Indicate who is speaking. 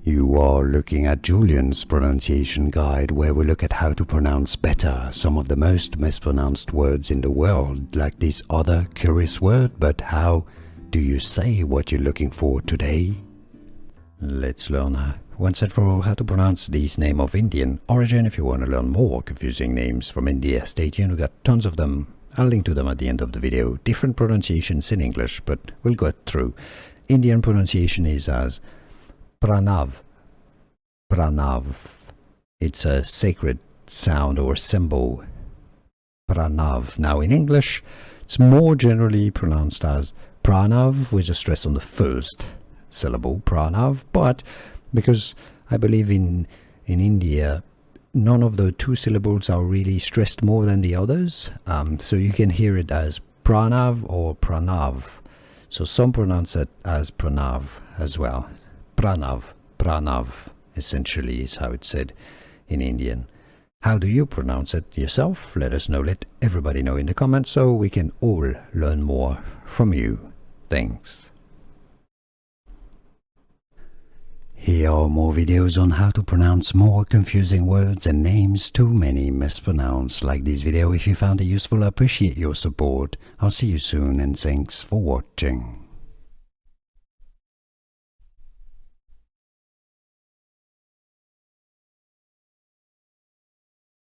Speaker 1: You are looking at Julian's pronunciation guide, where we look at how to pronounce better some of the most mispronounced words in the world, like this other curious word. But how do you say what you're looking for today? Let's learn once and for all how to pronounce these names of Indian origin. If you want to learn more confusing names from India, stay tuned, we got tons of them. I'll link to them at the end of the video. Different pronunciations in English, but we'll go through. Indian pronunciation is as Pranav. Pranav. It's a sacred sound or symbol. Pranav. Now in English, it's more generally pronounced as Pranav, with a stress on the first syllable, Pranav. But because I believe in India, none of the two syllables are really stressed more than the others. So you can hear it as Pranav or Pranav. So some pronounce it as Pranav as well. Pranav. Pranav essentially is how it's said in Indian. How do you pronounce it yourself? Let us know. Let everybody know in the comments so we can all learn more from you. Thanks. Here are more videos on how to pronounce more confusing words and names too many mispronounced. Like this video if you found it useful. I appreciate your support. I'll see you soon and thanks for watching.